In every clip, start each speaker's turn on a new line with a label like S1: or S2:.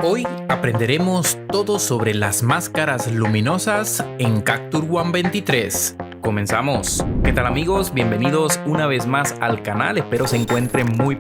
S1: Hoy aprenderemos todo sobre las máscaras luminosas en Capture One 23. Comenzamos. ¿Qué tal amigos? Bienvenidos una vez más al canal. Espero se encuentren muy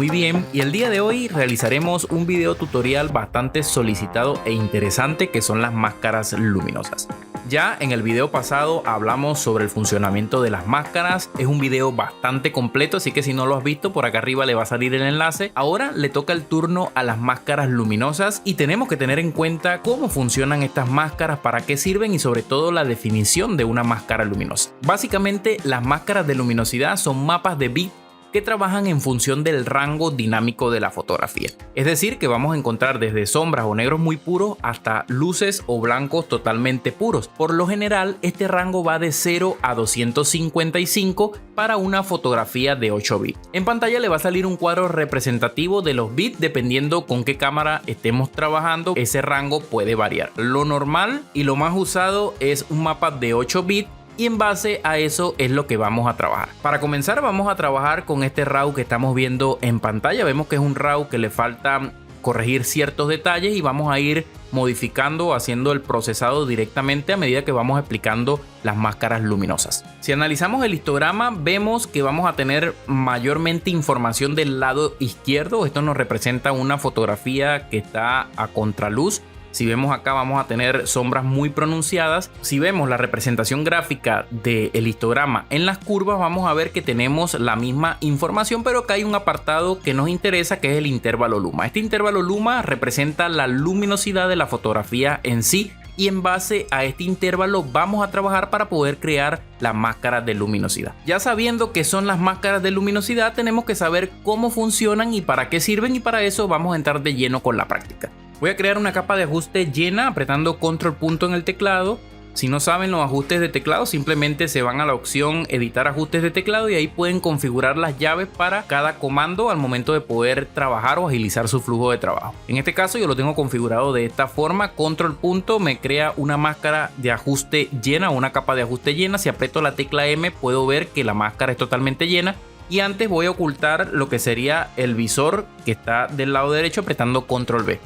S1: bien. Y el día de hoy realizaremos un video tutorial bastante solicitado e interesante que son las máscaras luminosas. Ya en el video pasado hablamos sobre el funcionamiento de las máscaras. Es un video bastante completo, así que si no lo has visto, por acá arriba le va a salir el enlace. Ahora le toca el turno a las máscaras luminosas y tenemos que tener en cuenta cómo funcionan estas máscaras, para qué sirven y sobre todo la definición de una máscara luminosa. Básicamente, las máscaras de luminosidad son mapas de bit que trabajan en función del rango dinámico de la fotografía. Es decir, que vamos a encontrar desde sombras o negros muy puros hasta luces o blancos totalmente puros. Por lo general, este rango va de 0 a 255 para una fotografía de 8 bits. En pantalla le va a salir un cuadro representativo de los bits dependiendo con qué cámara estemos trabajando. Ese rango puede variar. Lo normal y lo más usado es un mapa de 8 bits. Y en base a eso es lo que vamos a trabajar. Para comenzar vamos a trabajar con este RAW que estamos viendo en pantalla. Vemos que es un RAW que le falta corregir ciertos detalles y vamos a ir modificando, haciendo el procesado directamente a medida que vamos explicando las máscaras luminosas. Si analizamos el histograma, vemos que vamos a tener mayormente información del lado izquierdo. Esto nos representa una fotografía que está a contraluz. Si vemos acá vamos a tener sombras muy pronunciadas. Si vemos la representación gráfica del histograma en las curvas, vamos a ver que tenemos la misma información, pero acá hay un apartado que nos interesa, que es el intervalo luma. Este intervalo luma representa la luminosidad de la fotografía en sí, y en base a este intervalo vamos a trabajar para poder crear las máscaras de luminosidad. Ya sabiendo qué son las máscaras de luminosidad, tenemos que saber cómo funcionan y para qué sirven, y para eso vamos a entrar de lleno con la práctica. Voy a crear una capa de ajuste llena apretando control punto en el teclado. Si no saben los ajustes de teclado, simplemente se van a la opción editar ajustes de teclado y ahí pueden configurar las llaves para cada comando al momento de poder trabajar o agilizar su flujo de trabajo. En este caso yo lo tengo configurado de esta forma. Control punto me crea una máscara de ajuste llena, una capa de ajuste llena. Si aprieto la tecla M puedo ver que la máscara es totalmente llena. Y antes voy a ocultar lo que sería el visor que está del lado derecho apretando control B.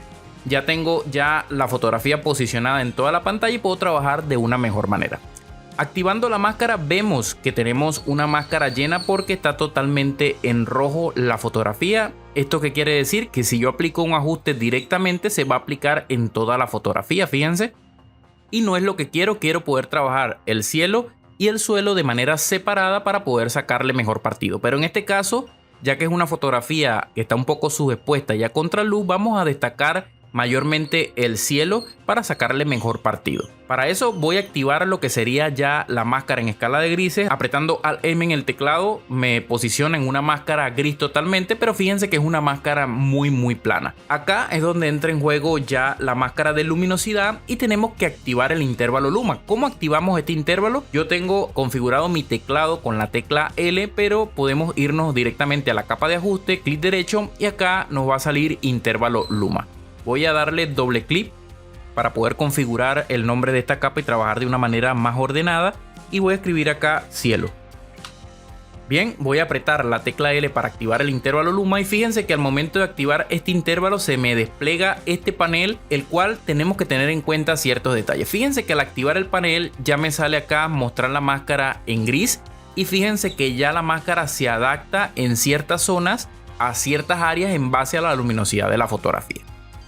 S1: Ya tengo la fotografía posicionada en toda la pantalla y puedo trabajar de una mejor manera. Activando la máscara vemos que tenemos una máscara llena porque está totalmente en rojo la fotografía. ¿Esto qué quiere decir? Que si yo aplico un ajuste directamente se va a aplicar en toda la fotografía, fíjense. Y no es lo que quiero poder trabajar el cielo y el suelo de manera separada para poder sacarle mejor partido. Pero en este caso, ya que es una fotografía que está un poco subexpuesta y a contraluz, vamos a destacar mayormente el cielo para sacarle mejor partido. Para eso voy a activar lo que sería ya la máscara en escala de grises. Apretando Alt M en el teclado me posiciona en una máscara gris totalmente, pero fíjense que es una máscara muy plana. Acá es donde entra en juego ya la máscara de luminosidad y tenemos que activar el intervalo luma. ¿Cómo activamos este intervalo? Yo tengo configurado mi teclado con la tecla L, pero podemos irnos directamente a la capa de ajuste, clic derecho y acá nos va a salir intervalo luma. Voy a darle doble clic para poder configurar el nombre de esta capa y trabajar de una manera más ordenada. Y voy a escribir acá cielo. Bien, voy a apretar la tecla L para activar el intervalo luma. Y fíjense que al momento de activar este intervalo se me despliega este panel, el cual tenemos que tener en cuenta ciertos detalles. Fíjense que al activar el panel ya me sale acá mostrar la máscara en gris. Y fíjense que ya la máscara se adapta en ciertas zonas a ciertas áreas en base a la luminosidad de la fotografía.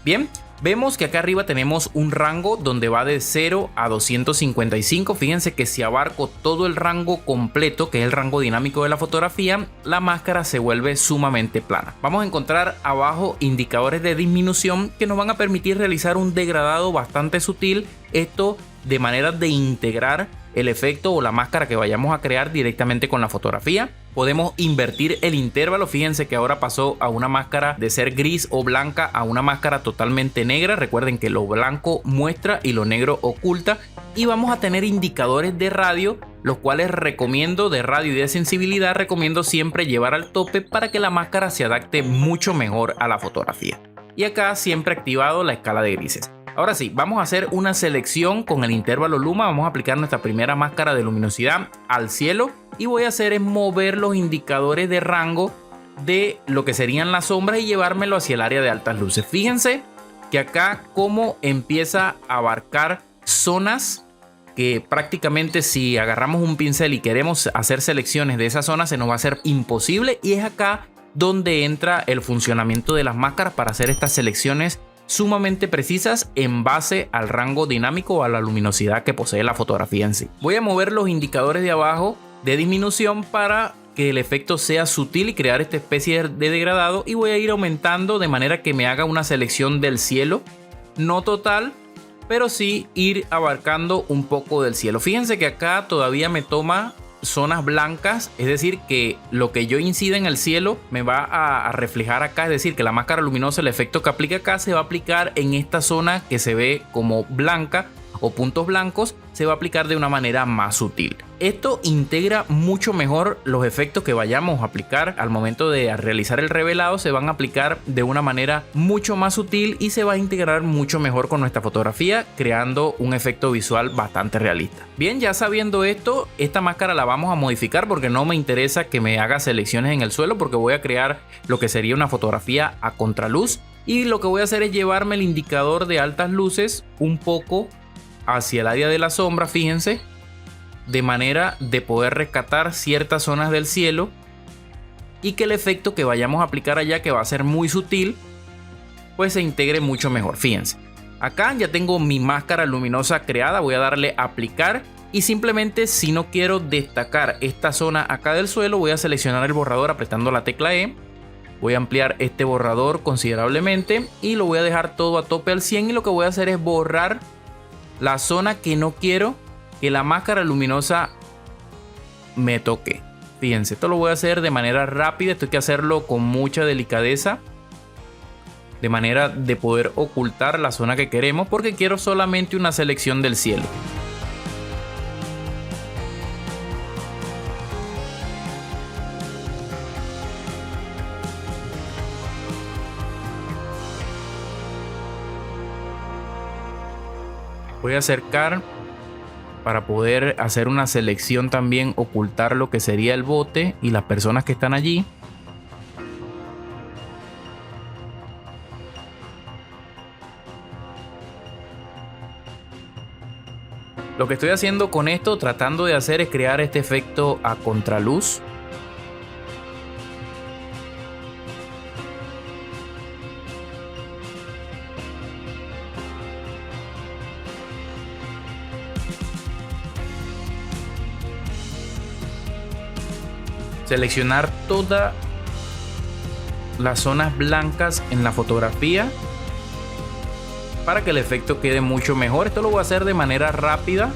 S1: Bien, vemos que acá arriba tenemos un rango donde va de 0 a 255. Fíjense que si abarco todo el rango completo, que es el rango dinámico de la fotografía, la máscara se vuelve sumamente plana. Vamos a encontrar abajo indicadores de disminución que nos van a permitir realizar un degradado bastante sutil. Esto de manera de integrar el efecto o la máscara que vayamos a crear directamente con la fotografía. Podemos invertir el intervalo. Fíjense que ahora pasó a una máscara de ser gris o blanca a una máscara totalmente negra. Recuerden que lo blanco muestra y lo negro oculta. Y vamos a tener indicadores de radio, los cuales recomiendo, de radio y de sensibilidad, recomiendo siempre llevar al tope para que la máscara se adapte mucho mejor a la fotografía. Y acá siempre activado la escala de grises. Ahora sí, vamos a hacer una selección con el intervalo luma. Vamos a aplicar nuestra primera máscara de luminosidad al cielo y voy a hacer es mover los indicadores de rango de lo que serían las sombras y llevármelo hacia el área de altas luces. Fíjense que acá como empieza a abarcar zonas que prácticamente si agarramos un pincel y queremos hacer selecciones de esa zona se nos va a hacer imposible, y es acá donde entra el funcionamiento de las máscaras para hacer estas selecciones sumamente precisas en base al rango dinámico o a la luminosidad que posee la fotografía en sí. Voy a mover los indicadores de abajo de disminución para que el efecto sea sutil y crear esta especie de degradado, y voy a ir aumentando de manera que me haga una selección del cielo, no total, pero sí ir abarcando un poco del cielo. Fíjense que acá todavía me toma zonas blancas, es decir que lo que yo incida en el cielo me va a reflejar acá, es decir que la máscara luminosa, el efecto que aplica acá se va a aplicar en esta zona que se ve como blanca o puntos blancos, se va a aplicar de una manera más sutil. Esto integra mucho mejor los efectos que vayamos a aplicar al momento de realizar el revelado, se van a aplicar de una manera mucho más sutil y se va a integrar mucho mejor con nuestra fotografía, creando un efecto visual bastante realista. Bien, ya sabiendo esto, esta máscara la vamos a modificar porque no me interesa que me haga selecciones en el suelo, porque voy a crear lo que sería una fotografía a contraluz, y lo que voy a hacer es llevarme el indicador de altas luces un poco hacia el área de la sombra, fíjense, de manera de poder rescatar ciertas zonas del cielo y que el efecto que vayamos a aplicar allá, que va a ser muy sutil, pues se integre mucho mejor. Fíjense, acá ya tengo mi máscara luminosa creada, voy a darle a aplicar y simplemente si no quiero destacar esta zona acá del suelo, voy a seleccionar el borrador apretando la tecla E. Voy a ampliar este borrador considerablemente y lo voy a dejar todo a tope al 100, y lo que voy a hacer es borrar la zona que no quiero que la máscara luminosa me toque. Fíjense, esto lo voy a hacer de manera rápida, esto hay que hacerlo con mucha delicadeza, de manera de poder ocultar la zona que queremos, porque quiero solamente una selección del cielo. Voy a acercar para poder hacer una selección también, ocultar lo que sería el bote y las personas que están allí. Lo que estoy haciendo con esto, tratando de hacer, es crear este efecto a contraluz. Seleccionar todas las zonas blancas en la fotografía para que el efecto quede mucho mejor. Esto lo voy a hacer de manera rápida.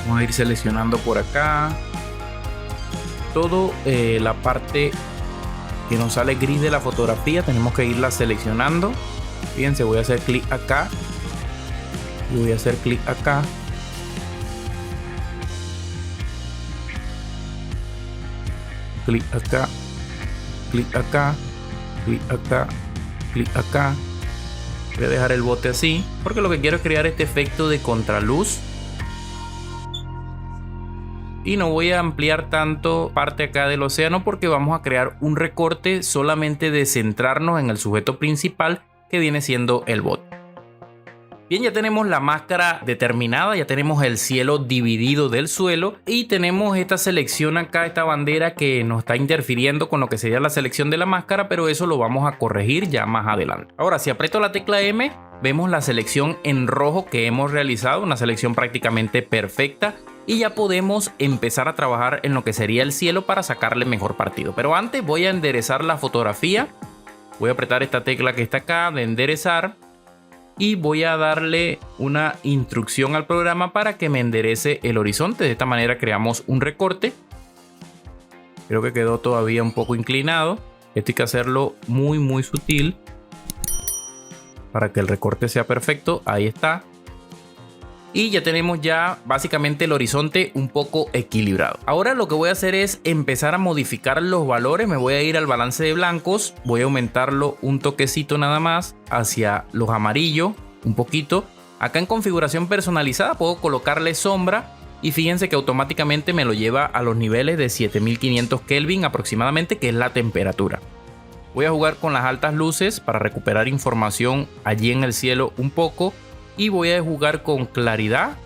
S1: Vamos a ir seleccionando por acá todo la parte que nos sale gris de la fotografía, tenemos que irla seleccionando. Fíjense, voy a hacer clic acá y voy a hacer clic acá. Clic acá, clic acá, clic acá, clic acá. Voy a dejar el bote así porque lo que quiero es crear este efecto de contraluz. Y no voy a ampliar tanto parte acá del océano porque vamos a crear un recorte solamente de centrarnos en el sujeto principal, que viene siendo el bote. Bien, ya tenemos la máscara determinada, ya tenemos el cielo dividido del suelo y tenemos esta selección acá, esta bandera que nos está interfiriendo con lo que sería la selección de la máscara, pero eso lo vamos a corregir ya más adelante. Ahora, si aprieto la tecla M, vemos la selección en rojo que hemos realizado, una selección prácticamente perfecta. Y ya podemos empezar a trabajar en lo que sería el cielo para sacarle mejor partido. Pero antes voy a enderezar la fotografía. Voy a apretar esta tecla que está acá de enderezar. Y voy a darle una instrucción al programa para que me enderece el horizonte. De esta manera creamos un recorte. Creo que quedó todavía un poco inclinado. Esto hay que hacerlo muy sutil para que el recorte sea perfecto. Ahí está. Y ya tenemos ya básicamente el horizonte un poco equilibrado. Ahora lo que voy a hacer es empezar a modificar los valores. Me voy a ir al balance de blancos. Voy a aumentarlo un toquecito nada más hacia los amarillos, un poquito. Acá en configuración personalizada puedo colocarle sombra. Y fíjense que automáticamente me lo lleva a los niveles de 7500 Kelvin aproximadamente, que es la temperatura. Voy a jugar con las altas luces para recuperar información allí en el cielo un poco. Y voy a jugar con claridad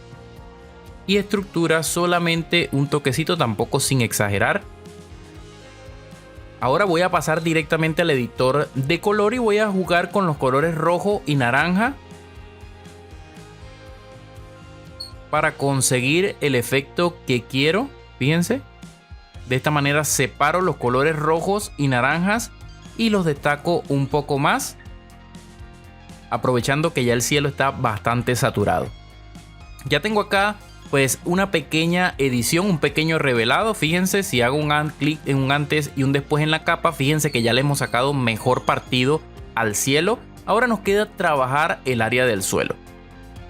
S1: y estructura solamente un toquecito, tampoco sin exagerar. Ahora voy a pasar directamente al editor de color y voy a jugar con los colores rojo y naranja para conseguir el efecto que quiero. Fíjense, de esta manera separo los colores rojos y naranjas y los destaco un poco más, aprovechando que ya el cielo está bastante saturado. Ya tengo acá pues una pequeña edición, un pequeño revelado. Fíjense, si hago un clic en un antes y un después en la capa, fíjense que ya le hemos sacado mejor partido al cielo. Ahora nos queda trabajar el área del suelo.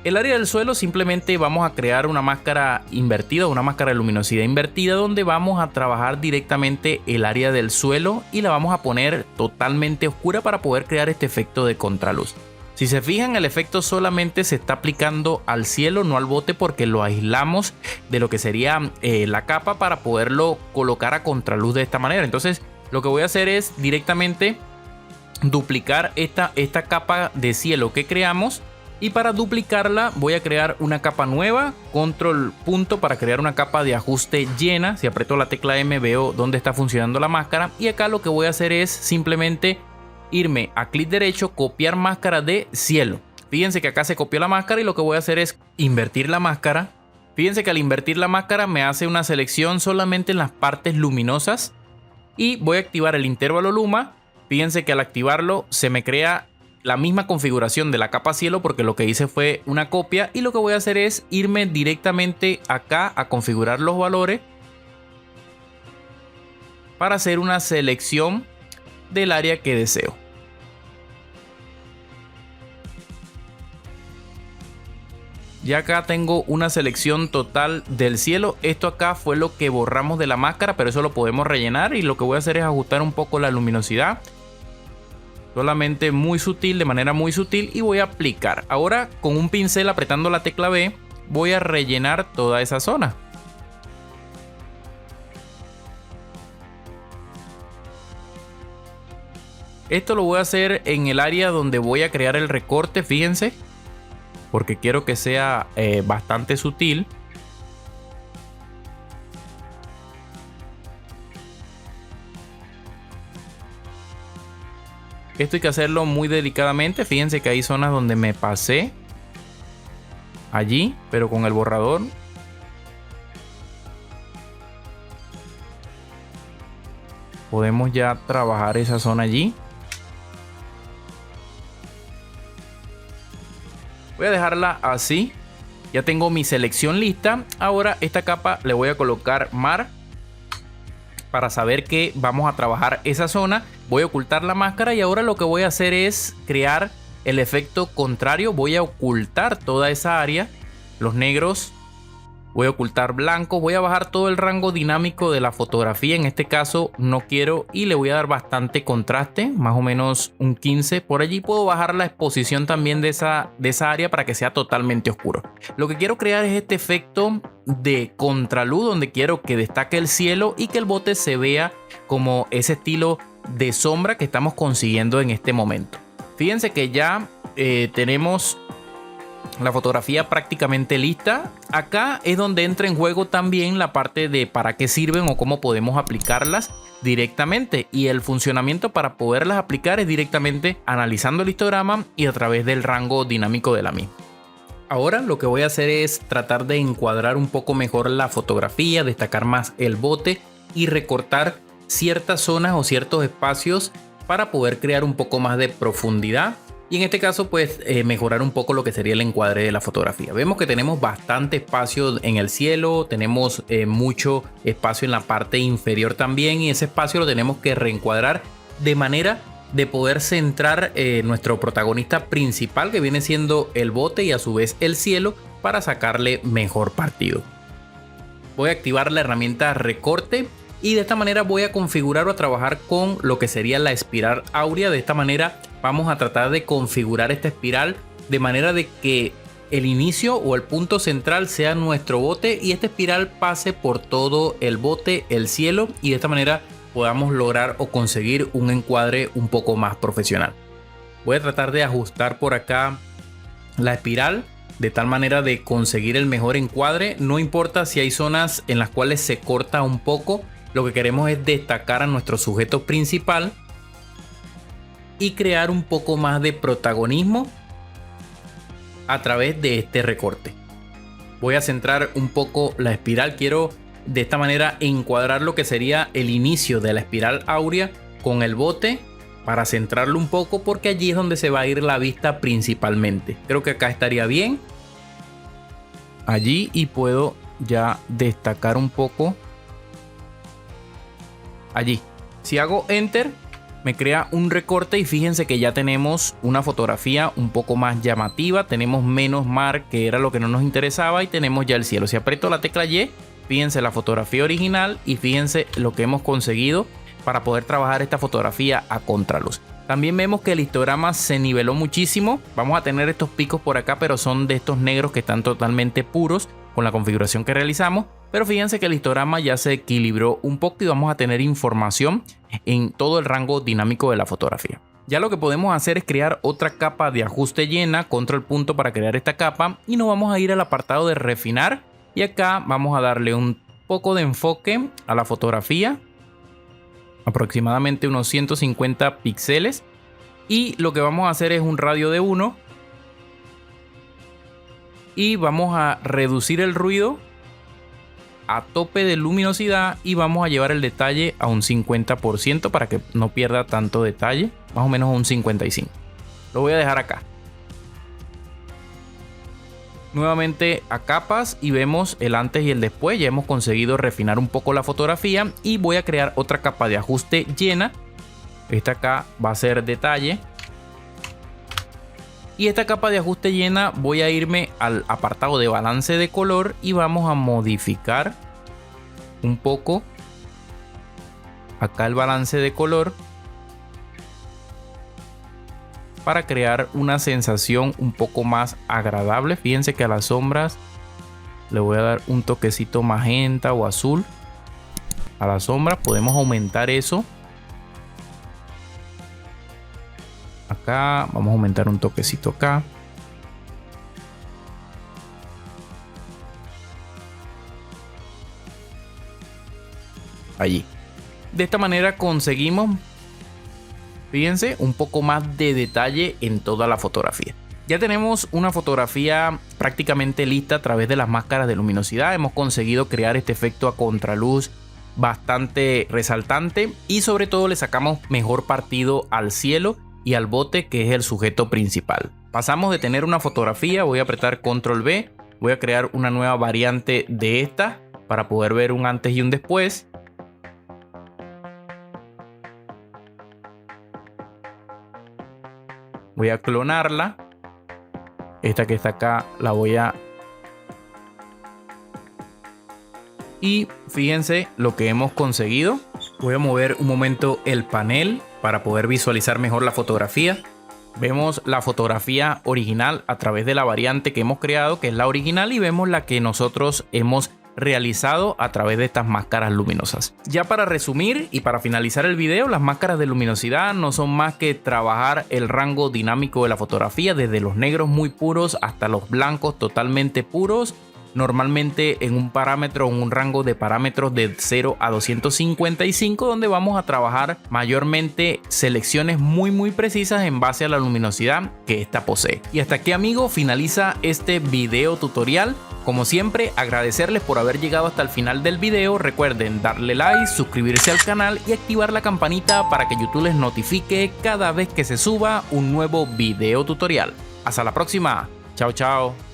S1: El área del suelo simplemente vamos a crear una máscara invertida, una máscara de luminosidad invertida, donde vamos a trabajar directamente el área del suelo y la vamos a poner totalmente oscura para poder crear este efecto de contraluz. Si se fijan, el efecto solamente se está aplicando al cielo, no al bote, porque lo aislamos de lo que sería la capa para poderlo colocar a contraluz de esta manera. Entonces lo que voy a hacer es directamente duplicar esta capa de cielo que creamos. Y para duplicarla voy a crear una capa nueva, control punto para crear una capa de ajuste llena. Si aprieto la tecla M veo dónde está funcionando la máscara. Y acá lo que voy a hacer es simplemente irme a clic derecho, copiar máscara de cielo. Fíjense que acá se copió la máscara y lo que voy a hacer es invertir la máscara. Fíjense que al invertir la máscara me hace una selección solamente en las partes luminosas. Y voy a activar el intervalo luma. Fíjense que al activarlo se me crea la misma configuración de la capa cielo, porque lo que hice fue una copia. Y lo que voy a hacer es irme directamente acá a configurar los valores para hacer una selección del área que deseo. Ya acá tengo una selección total del cielo. Esto acá fue lo que borramos de la máscara, pero eso lo podemos rellenar. Y lo que voy a hacer es ajustar un poco la luminosidad. Solamente muy sutil, de manera muy sutil. Y voy a aplicar. Ahora con un pincel apretando la tecla B voy a rellenar toda esa zona. Esto lo voy a hacer en el área donde voy a crear el recorte, fíjense, porque quiero que sea bastante sutil. Esto hay que hacerlo muy delicadamente. Fíjense que hay zonas donde me pasé allí, pero con el borrador podemos ya trabajar esa zona allí. Voy a dejarla así. Ya tengo mi selección lista. Ahora esta capa le voy a colocar mar para saber que vamos a trabajar esa zona. Voy a ocultar la máscara y ahora lo que voy a hacer es crear el efecto contrario. Voy a ocultar toda esa área, los negros. Voy a ocultar blanco, voy a bajar todo el rango dinámico de la fotografía. En este caso no quiero y le voy a dar bastante contraste, más o menos un 15. Por allí puedo bajar la exposición también de esa área para que sea totalmente oscuro. Lo que quiero crear es este efecto de contraluz, donde quiero que destaque el cielo y que el bote se vea como ese estilo de sombra que estamos consiguiendo en este momento. Fíjense que ya tenemos la fotografía prácticamente lista. Acá es donde entra en juego también la parte de para qué sirven o cómo podemos aplicarlas directamente. Y el funcionamiento para poderlas aplicar es directamente analizando el histograma y a través del rango dinámico de la misma. Ahora lo que voy a hacer es tratar de encuadrar un poco mejor la fotografía, destacar más el bote y recortar ciertas zonas o ciertos espacios para poder crear un poco más de profundidad. Y en este caso pues mejorar un poco lo que sería el encuadre de la fotografía. Vemos que tenemos bastante espacio en el cielo, tenemos mucho espacio en la parte inferior también, y ese espacio lo tenemos que reencuadrar de manera de poder centrar nuestro protagonista principal, que viene siendo el bote y a su vez el cielo, para sacarle mejor partido. Voy a activar la herramienta recorte y de esta manera voy a configurar o a trabajar con lo que sería la espiral áurea. De esta manera vamos a tratar de configurar esta espiral de manera de que el inicio o el punto central sea nuestro bote y esta espiral pase por todo el bote, el cielo, y de esta manera podamos lograr o conseguir un encuadre un poco más profesional. Voy a tratar de ajustar por acá la espiral de tal manera de conseguir el mejor encuadre. No importa si hay zonas en las cuales se corta un poco, lo que queremos es destacar a nuestro sujeto principal y crear un poco más de protagonismo a través de este recorte. Voy a centrar un poco la espiral. Quiero de esta manera encuadrar lo que sería el inicio de la espiral áurea con el bote para centrarlo un poco, porque allí es donde se va a ir la vista principalmente. Creo que acá estaría bien allí y puedo ya destacar un poco allí. Si hago enter me crea un recorte y fíjense que ya tenemos una fotografía un poco más llamativa. Tenemos menos mar, que era lo que no nos interesaba, y tenemos ya el cielo. Si aprieto la tecla Y, fíjense la fotografía original y fíjense lo que hemos conseguido para poder trabajar esta fotografía a contraluz. También vemos que el histograma se niveló muchísimo. Vamos a tener estos picos por acá, pero son de estos negros que están totalmente puros con la configuración que realizamos. Pero fíjense que el histograma ya se equilibró un poco y vamos a tener información en todo el rango dinámico de la fotografía. Ya lo que podemos hacer es crear otra capa de ajuste llena, control punto para crear esta capa, y nos vamos a ir al apartado de refinar y acá vamos a darle un poco de enfoque a la fotografía, aproximadamente unos 150 píxeles, y lo que vamos a hacer es un radio de 1 y vamos a reducir el ruido a tope de luminosidad y vamos a llevar el detalle a un 50% para que no pierda tanto detalle, más o menos a un 55%. Lo voy a dejar acá. Nuevamente a capas y vemos el antes y el después. Ya hemos conseguido refinar un poco la fotografía y voy a crear otra capa de ajuste llena. Esta acá va a ser detalle. Y esta capa de ajuste llena voy a irme al apartado de balance de color y vamos a modificar un poco acá el balance de color para crear una sensación un poco más agradable. Fíjense que a las sombras le voy a dar un toquecito magenta o azul. A las sombras podemos aumentar eso. Acá vamos a aumentar un toquecito acá. Allí. De esta manera conseguimos, fíjense, un poco más de detalle en toda la fotografía. Ya tenemos una fotografía prácticamente lista a través de las máscaras de luminosidad. Hemos conseguido crear este efecto a contraluz bastante resaltante y sobre todo le sacamos mejor partido al cielo y al bote, que es el sujeto principal. Pasamos de tener una fotografía, voy a apretar control V, voy a crear una nueva variante de esta para poder ver un antes y un después. Voy a clonarla. Esta que está acá la voy a... Y fíjense lo que hemos conseguido. Voy a mover un momento el panel para poder visualizar mejor la fotografía. Vemos la fotografía original a través de la variante que hemos creado, que es la original, y vemos la que nosotros hemos realizado a través de estas máscaras luminosas. Ya para resumir y para finalizar el video, las máscaras de luminosidad no son más que trabajar el rango dinámico de la fotografía, desde los negros muy puros hasta los blancos totalmente puros, normalmente en un parámetro, en un rango de parámetros de 0 a 255, donde vamos a trabajar mayormente selecciones muy precisas en base a la luminosidad que esta posee. Y hasta aquí, amigos, finaliza este video tutorial. Como siempre, agradecerles por haber llegado hasta el final del video. Recuerden darle like, suscribirse al canal y activar la campanita para que YouTube les notifique cada vez que se suba un nuevo video tutorial. Hasta la próxima. Chao, chao.